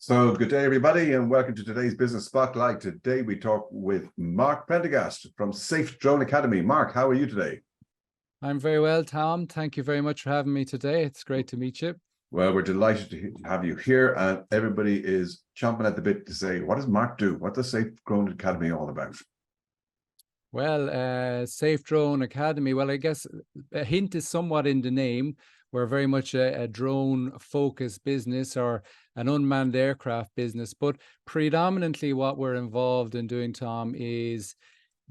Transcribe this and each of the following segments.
So good day, everybody, and welcome to today's Business Spotlight. Today, we talk with Mark Prendergast from Safe Drone Academy. Mark, how are you today? I'm very well, Tom. Thank you very much for having me today. It's great to meet you. Well, we're delighted to have you here, and everybody is chomping at the bit to say, what does Mark do? What does Safe Drone Academy all about? Well, Safe Drone Academy, well, I guess a hint is somewhat in the name. We're very much a drone-focused business or an unmanned aircraft business, but predominantly what we're involved in doing, Tom, is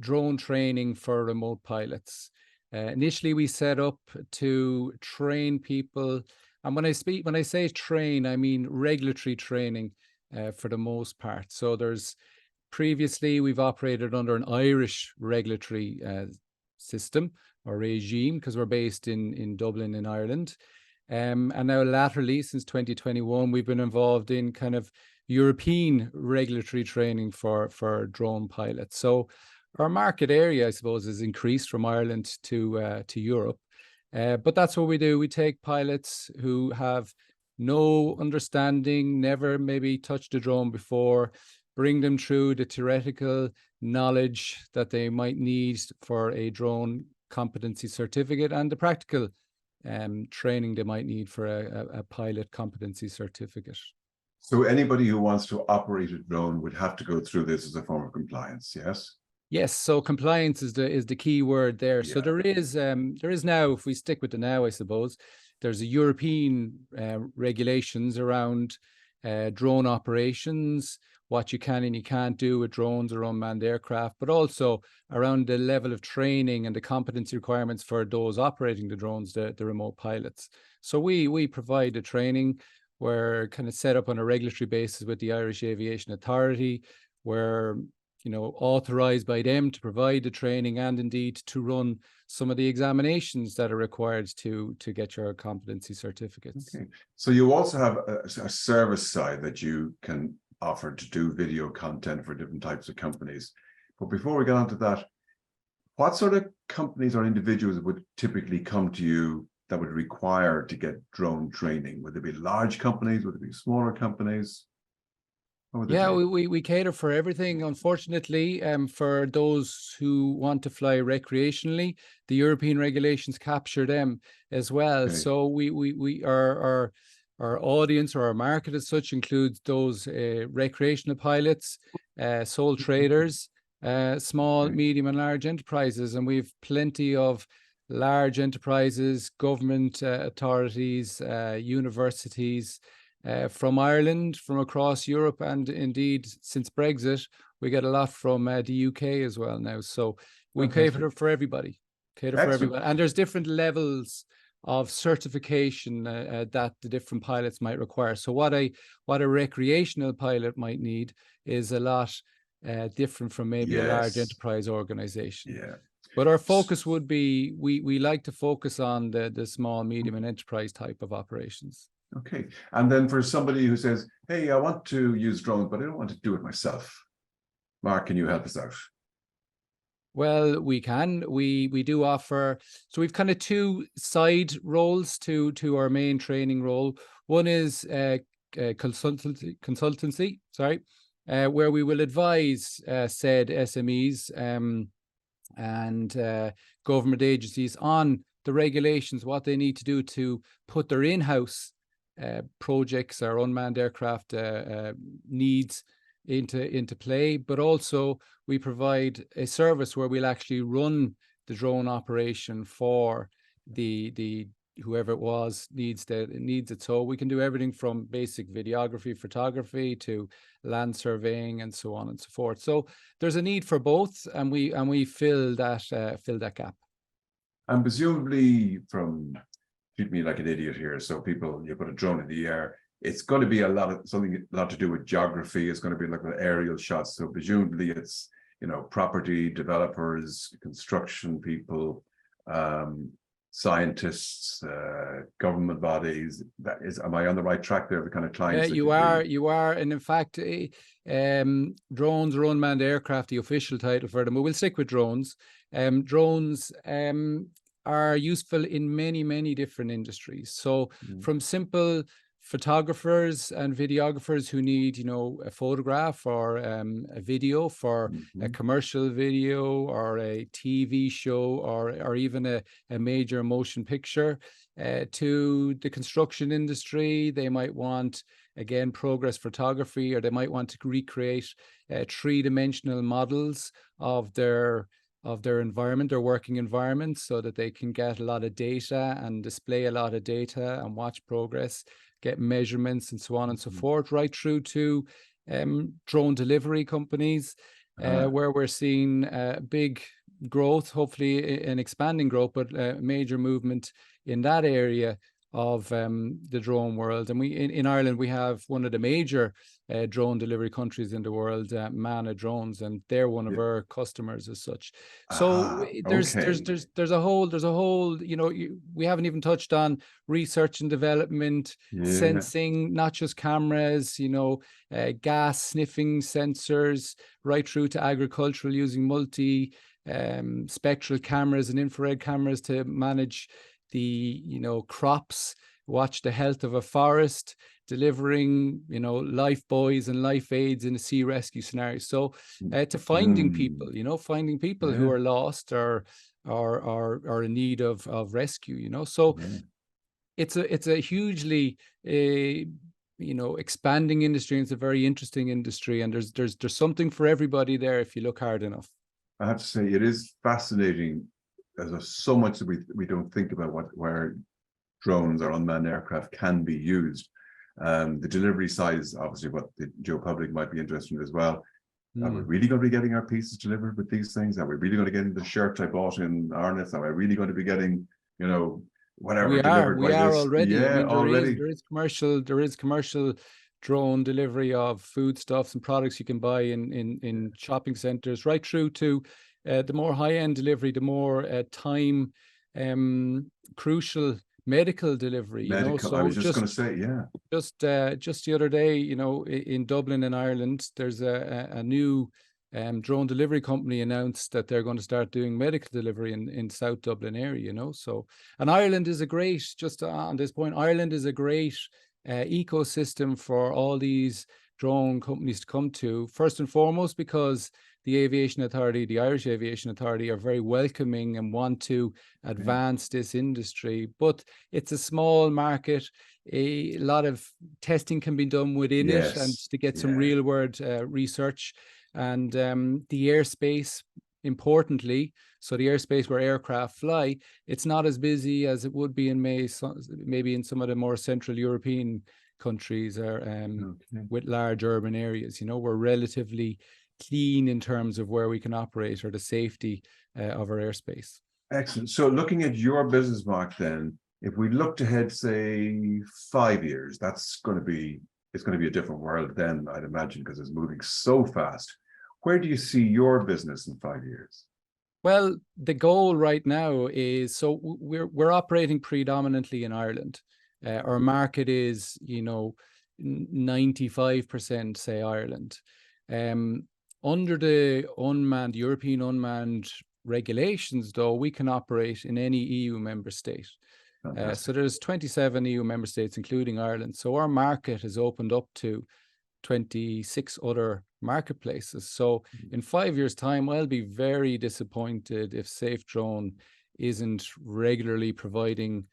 drone training for remote pilots. Initially, we set up to train people, and when I say train, I mean regulatory training for the most part. So previously, we've operated under an Irish regulatory system or regime because we're based in Dublin in Ireland. And now latterly, since 2021, we've been involved in kind of European regulatory training for drone pilots. So our market area, I suppose, has increased from Ireland to Europe. But that's what we do. We take pilots who have no understanding, never maybe touched a drone before, bring them through the theoretical knowledge that they might need for a drone competency certificate and the practical training they might need for a pilot competency certificate. So anybody who wants to operate a drone would have to go through this as a form of compliance, yes? Yes, so compliance is the key word there. Yeah. So there is now, if we stick with the now, I suppose, there's a European regulations around drone operations, what you can and you can't do with drones or unmanned aircraft, but also around the level of training and the competency requirements for those operating the drones, the remote pilots. So we provide the training. We're kind of set up on a regulatory basis with the Irish Aviation Authority. We're authorized by them to provide the training and indeed to run some of the examinations that are required to get your competency certificates. Okay. So you also have a service side that you can offer to do video content for different types of companies. But before we get on to that, what sort of companies or individuals would typically come to you that would require to get drone training? Would it be large companies? Would it be smaller companies? Yeah, we cater for everything. Unfortunately, for those who want to fly recreationally, the European regulations capture them as well. Okay. So our audience or our market as such includes those recreational pilots, sole traders, small, medium and large enterprises. And we've plenty of large enterprises, government authorities, universities, from Ireland, from across Europe, and indeed, since Brexit, we get a lot from the UK as well now. So we cater for everybody, for everybody. And there's different levels of certification that the different pilots might require. So what a recreational pilot might need is a lot different from maybe a large enterprise organization. Yeah. But our focus would be, we like to focus on the small, medium and enterprise type of operations. Okay. And then for somebody who says, hey, I want to use drones, but I don't want to do it myself. Mark, can you help us out? Well, we can. We do offer, so we've kind of two side roles to our main training role. One is consultancy, where we will advise said SMEs and government agencies on the regulations, what they need to do to put their in-house projects or unmanned aircraft needs into play. But also we provide a service where we'll actually run the drone operation for the whoever it was needs it. So we can do everything from basic videography, photography to land surveying and so on and so forth. So there's a need for both, and we fill that gap. And presumably, from treat me like an idiot here. So you put a drone in the air, it's going to be a lot to do with geography. It's going to be like with aerial shots. So presumably it's, property developers, construction people, scientists, government bodies. Am I on the right track there? The kind of clients? Yeah, you are. And in fact, drones or unmanned aircraft, the official title for them, but we'll stick with drones. Drones are useful in many different industries. So from simple photographers and videographers who need, a photograph or a video for a commercial video or a TV show or even a major motion picture. To the construction industry, they might want, again, progress photography, or they might want to recreate three-dimensional models of their environment, their working environment, so that they can get a lot of data and display a lot of data and watch progress, get measurements and so on and so forth, right through to drone delivery companies, where we're seeing big growth, hopefully an expanding growth, but major movement in that area of the drone world. And in Ireland, we have one of the major drone delivery countries in the world, Mana Drones, and they're one of our customers as such. So there's a whole, we haven't even touched on research and development, sensing, not just cameras, gas sniffing sensors, right through to agricultural, using multi spectral cameras and infrared cameras to manage the crops, watch the health of a forest, delivering life buoys and life aids in a sea rescue scenario. So to finding people, finding people who are lost or are in need of rescue, so it's a hugely expanding industry, and it's a very interesting industry, and there's something for everybody there if you look hard enough. I have to say, it is fascinating. There's so much that we don't think about where drones or unmanned aircraft can be used. The delivery side is obviously what the Joe public might be interested in as well. Are we really going to be getting our pieces delivered with these things? Are we really going to get the shirt I bought in Arneth? Are we really going to be getting, whatever delivered? We are already. Yeah, already. There is commercial drone delivery of foodstuffs and products you can buy in shopping centers, right through to the more high-end delivery, the more time crucial medical delivery. So I was just going to say, just the other day, in Dublin in Ireland, there's a new drone delivery company announced that they're going to start doing medical delivery in South Dublin area. So, and Ireland is a great, just on this point, Ireland is a great ecosystem for all these drone companies to come to, first and foremost because the Aviation Authority, the Irish Aviation Authority, are very welcoming and want to advance this industry. But it's a small market. A lot of testing can be done within it, and to get some real world research. And the airspace, importantly, so the airspace where aircraft fly, it's not as busy as it would be in maybe in some of the more Central European countries or with large urban areas. We're relatively clean in terms of where we can operate or the safety of our airspace. Excellent. So looking at your business, Mark, then, if we looked ahead, say 5 years, it's going to be a different world then, I'd imagine, because it's moving so fast. Where do you see your business in 5 years? Well, the goal right now is, so we're operating predominantly in Ireland. Our market is, 95% say Ireland. Under the European unmanned regulations, though, we can operate in any EU member state. So there's 27 EU member states, including Ireland. So our market has opened up to 26 other marketplaces. So in 5 years' time, I'll be very disappointed if Safe Drone isn't regularly providing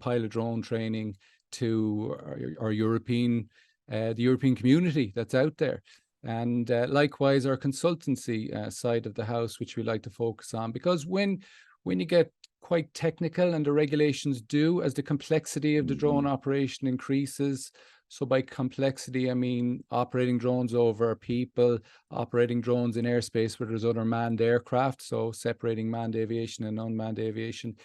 pilot drone training to our European, the European community that's out there. And likewise, our consultancy side of the house, which we like to focus on, because when you get quite technical, and the regulations do, as the complexity of the drone operation increases. So by complexity, I mean operating drones over people, operating drones in airspace where there's other manned aircraft, so separating manned aviation and unmanned aviation.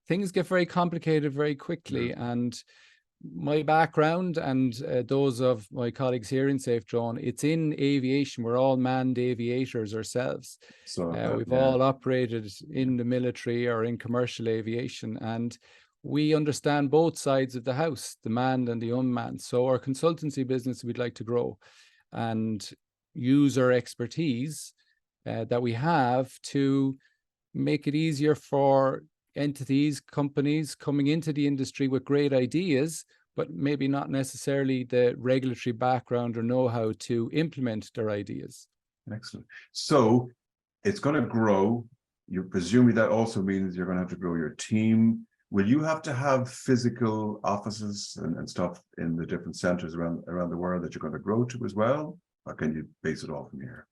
Things get very complicated very quickly. And my background and those of my colleagues here in Safe Drone, it's in aviation. We're all manned aviators ourselves. So we've all operated in the military or in commercial aviation, and we understand both sides of the house, the manned and the unmanned. So our consultancy business, we'd like to grow and use our expertise that we have to make it easier for entities, companies coming into the industry with great ideas, but maybe not necessarily the regulatory background or know-how to implement their ideas. Excellent. So it's going to grow. You presumably that also means you're going to have to grow your team. Will you have to have physical offices and stuff in the different centers around the world that you're going to grow to as well? Or can you base it all from here?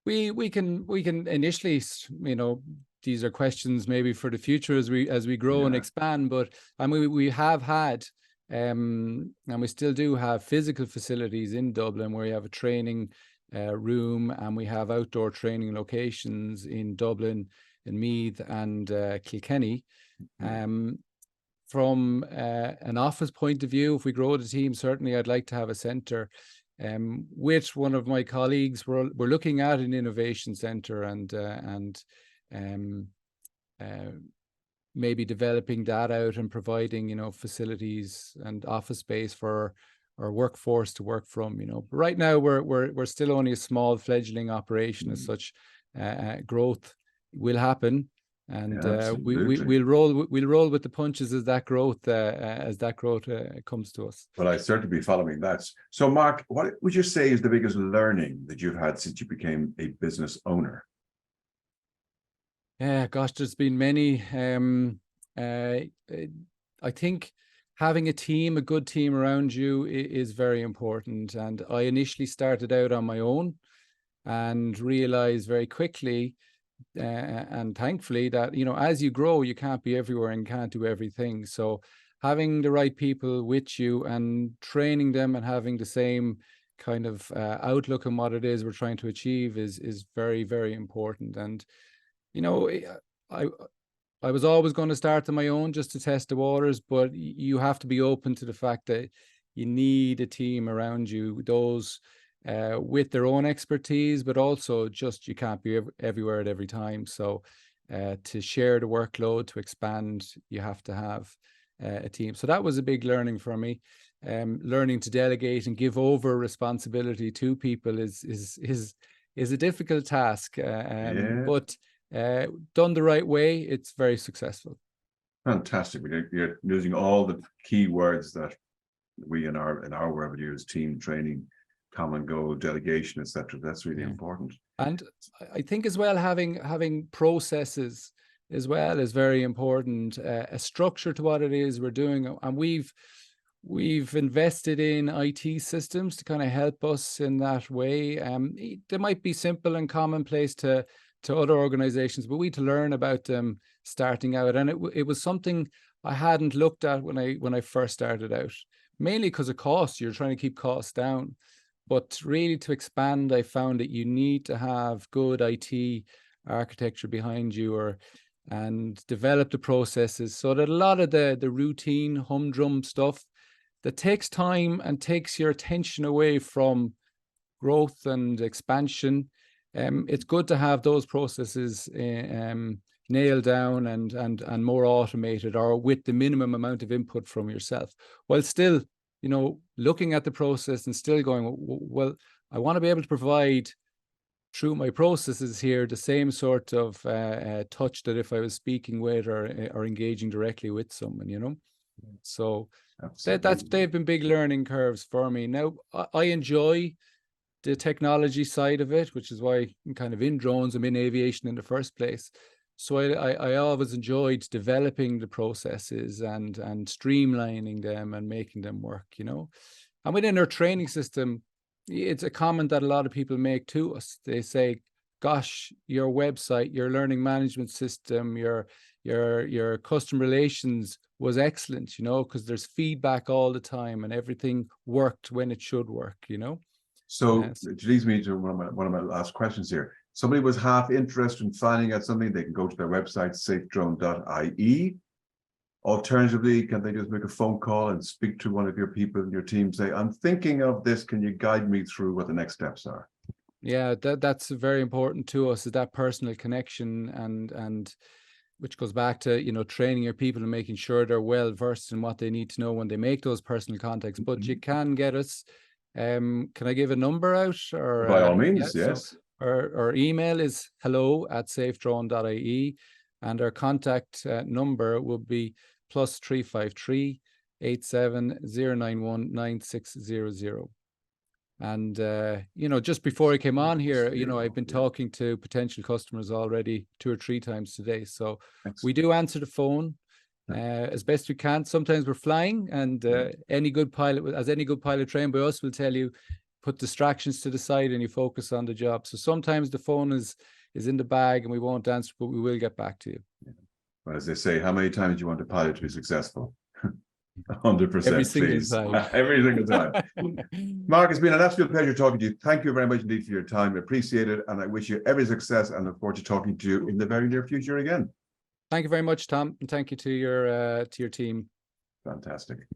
We can initially, these are questions maybe for the future as we grow and expand, but I mean we have had and we still do have physical facilities in Dublin where we have a training room, and we have outdoor training locations in Dublin, in Meath and Kilkenny. From an office point of view, if we grow the team, certainly I'd like to have a centre. With one of my colleagues, we're looking at an innovation centre and maybe developing that out and providing, facilities and office space for our workforce to work from. But right now we're still only a small fledgling operation as such. Growth will happen, and we'll roll with the punches as that growth comes to us. Well, I certainly be following that. So, Mark, what would you say is the biggest learning that you've had since you became a business owner? Yeah, gosh, there's been many. I think having a good team around you is very important. And I initially started out on my own and realized very quickly and thankfully that, as you grow, you can't be everywhere and can't do everything. So having the right people with you and training them and having the same kind of outlook on what it is we're trying to achieve is very, very important. And I was always going to start on my own just to test the waters, but you have to be open to the fact that you need a team around you, those with their own expertise, but also just you can't be everywhere at every time. So to share the workload, to expand, you have to have a team. So that was a big learning for me. Learning to delegate and give over responsibility to people is a difficult task, but done the right way, it's very successful. Fantastic. You're using all the key words that we in our world would use: team, training, common goal, delegation, etc. That's really important. And I think as well, having processes as well is very important. A structure to what it is we're doing, and we've invested in IT systems to kind of help us in that way. They might be simple and commonplace to other organizations, but we had to learn about them starting out. And it was something I hadn't looked at when I first started out, mainly because of cost. You're trying to keep costs down. But really to expand, I found that you need to have good IT architecture behind you and develop the processes so that a lot of the routine humdrum stuff that takes time and takes your attention away from growth and expansion, it's good to have those processes nailed down and more automated, or with the minimum amount of input from yourself, while still, looking at the process and still going, well, I want to be able to provide through my processes here the same sort of touch that if I was speaking with or engaging directly with someone, So they've been big learning curves for me. Now I enjoy the technology side of it, which is why I'm kind of in drones. I'm in aviation in the first place. So I always enjoyed developing the processes and streamlining them and making them work, And within our training system, it's a comment that a lot of people make to us. They say, gosh, your website, your learning management system, your customer relations was excellent, because there's feedback all the time and everything worked when it should work, So it leads me to one of my last questions here. Somebody was half interested in finding out something, they can go to their website, safedrone.ie. Alternatively, can they just make a phone call and speak to one of your people in your team, say, I'm thinking of this, can you guide me through what the next steps are? Yeah, that's very important to us, is that personal connection, and which goes back to, training your people and making sure they're well versed in what they need to know when they make those personal contacts. But you can get us. Can I give a number out? Or by all means, yes. So our email is hello@safedrone.ie, and our contact number will be +353 091-9600. And, you know, just before I came on here, you know, I've been talking to potential customers already 2 or 3 times today. So we do answer the phone as best we can. Sometimes we're flying, and any good pilot trained by us will tell you, put distractions to the side and you focus on the job. So sometimes the phone is in the bag and we won't answer, but we will get back to you. Well, as they say, how many times do you want a pilot to be successful? 100%, Every single please. time. Every single time. Mark, it's been an absolute pleasure talking to you. Thank you very much indeed for your time. I appreciate it. And I wish you every success and look forward to talking to you in the very near future again. Thank you very much, Tom. And thank you to your team. Fantastic.